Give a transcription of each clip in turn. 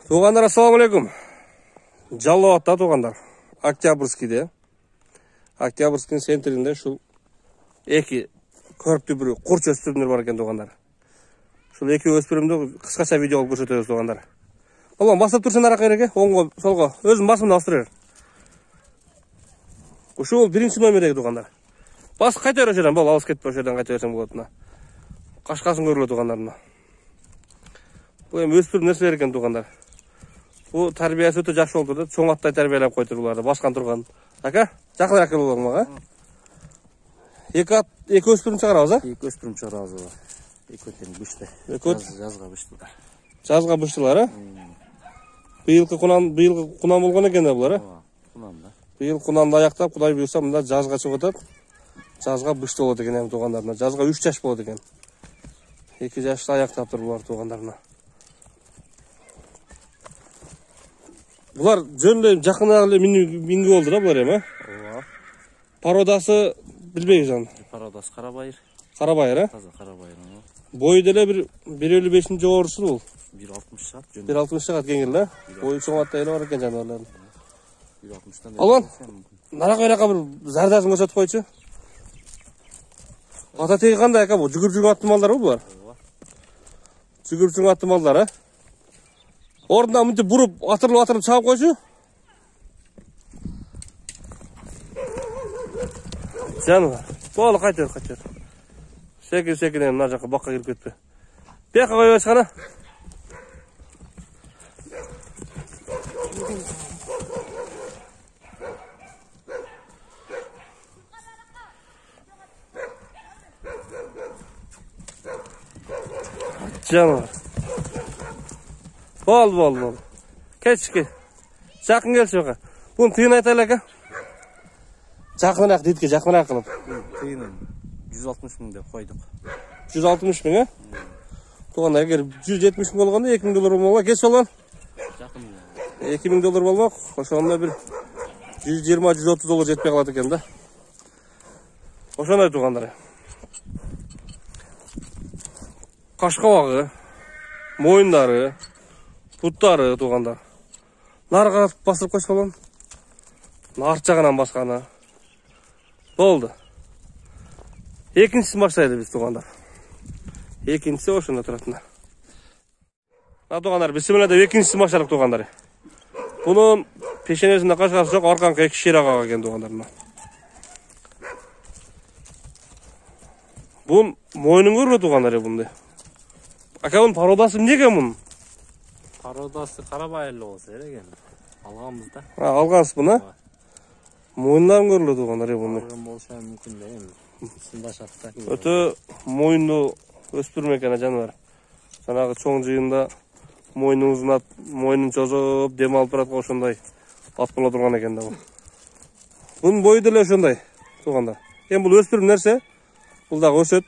Туғандар, ассаламу алейкум. Жалауатта туғандар. Октябрьскийде. Октябрьский центрінде шул эки көрікті бір құрч өспірімдер бар екен туғандар. Шул эки өспірімді қысқаша видео алып көрсетеміз туғандар. Олан бастап тұрсын арақ ереке, оңға, солға. Өзім басымды астырыр. Ушул биринчи номер екен туғандар. Бас қайта өрешеден, бол алыс кетіп өрешеден қайта өресен болатына. Қашқасын көрілі туғандарына. Бұл ем өспірім нәрселер екен туғандар. Bu tərbiyəsi ötə yaxşı oldu da, çoğ atday tərbiyələb qoydurulardı, başqan turğan. Aka, жақын ақыл olur mağa. Екі өспірім шығар ağzı? Екі өспірім шығар ağzı var. Екі өтен бұшты. Жазға бұштылар. Жазға бұштылар, ha? Биылғы құнан болған екен де бұлар, ha? Құнан да. Биыл құнанды аяқтап, құдай бұйырса, мұнда жазға шығып жазға бұшты болады екен туғандарына. Жазға 3 жаш болады екен. 2 жашты аяқтап тұр бұлар туғандарына. Бұлар жөнле жақын ағылы мингі болды да бұлар ема? Пародасы білбейік жан. Пародасы Қарабайыр. Қарабайыр, а? Таза Қарабайыр. Бойы деле 1.55 жоғарысы бұл. 1.60 шағат. 1.60 шағат кеңгіл, а? Бойы соңатта елі бар екен жануарларын. 1.60-тан. Алан, нарақ ойрақа бір зардасын көсетіп қойшы. Ата тегі қандай ақа бұл? Жүгіріп атты малдар бұл бұлар? Жүгіріп атты малдар, а? Орында мүнте бұрып, атырылып шағып қойшы. Жануар. Болды, қайтер. Секен, мына жаққа баққа келіп кетпе. Беққа қой өз қана. Жануар. Бол. Кетші. Жақын келші бақа. Бұны тыйын айтайлы әка. Жақынырақ дейтке, жақынырақ қылып. Тыйынын 160 мың деп қойдық. 160 мың, ә? Туғанда егер 170 мың болғанда 2000 доллар болмауға кеш болған? Жақын. 2000 доллар болмақ. Ошағында бір 120-130 доллар жетпей қалады екен да. Ошағында туғандар. Қашқабағы, мойындары, бұттары туғандар. Нарға басырып қойшы болған? Арт жағынан басқаны. Болды. Екіншісі баштайды біз туғандар. Екіншісі ошында тұратындар. Туғандар, біз семеледі екіншісі баштадық туғандар. Бұның пешенесінде қашқасы жоқ, арқанға 2 шер ағаға кен туғандарына. Бұның мойнын көрі туғандар бұнды. Ака бұның пародасы не кен бұның? Пародасы Қарабайырлы болса ереген. Алғанбыз да. Алғансыз бұна? Мойындарын көрілі туғандар бұны. Алған болса мүмкін де енді. Сындашақта. Өті мойынды өспірме екен жануар. Жаңағы чоң жиында мойнын ұзынат, мойнын жозып, дем алып бұратқа ошындай ат бола тұрған екен да бұл. Бұның бойы ділі ошындай туғандар. Ең бұл өспірім нәрсе? Бұлдағы өсет.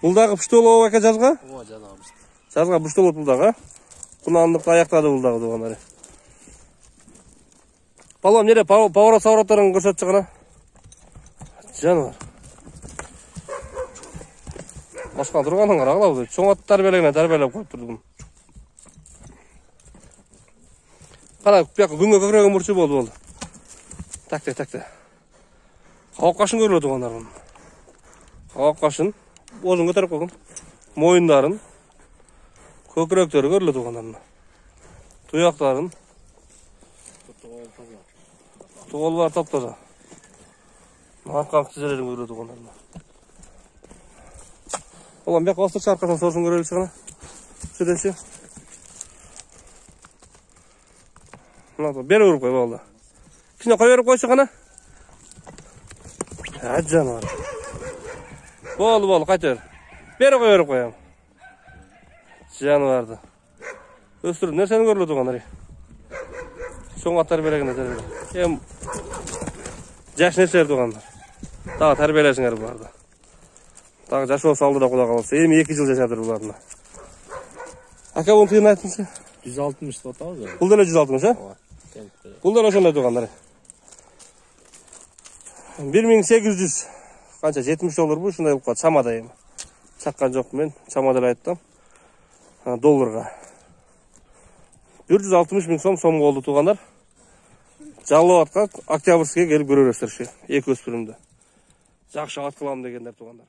Бұлдағы пүшті олауы әке жазға? Оға жазға пүшті. Жазға пүшті олып бұлдағы? Құнандықты аяқтады бұлдағы туғандар. Балам, нере пауырат-сауыраттарын көрсет шығына? Жануар. Басқан тұрғанын қарағыла бұзай. Чоң ат тәрбиелеп қойып тұрдым. Қана күнге көкіреген бұршы болды. Тәкте. Қауық қашын көрілі туғандар бұны. Қауық қашын. Озын көтеріп қойғын. Мойындарын. Көкіректері көрілі туғандарына. Тұяқтарын. Тұғылар таптаза. Арқан тізелерін көрілі туғандарына. Олан бек бастыршы арқасын сорсын көрелі шығына. Сөденші. Бері өріп қой болды. Кішіне қой өріп қой шығына. Жануар. Болды, қайтер. Бері қой өріп қойам. Жануарды. Өстіріп, нәрсені көрілі туғандар. Соңға тәрбиелегінде тәрбиелі. Ем жаш нәрселер туғандар. Тағы тәрбиелесіңер бұларды. Тағы жаш болса алды да құда қалыпсы. Ем 2 жыл жашадыр бұларына. Ака бұны тыйын айтыңшы? 160 отау жа. Бұл дәлі 160, а? Бұл дәлі ошандай туғандар. 1800 қанша 70 доллар бұл, шындай ұлыққа чамада ем. Шаққан жоқ мен, чамадал айттым. Долларға. 160 000 сом болду туугандар. Жалоо атка Октябрьскийге келип көрө берсиңерчи. Эки өспүрүмдү. Жакшы ат кылам дегендер туугандар.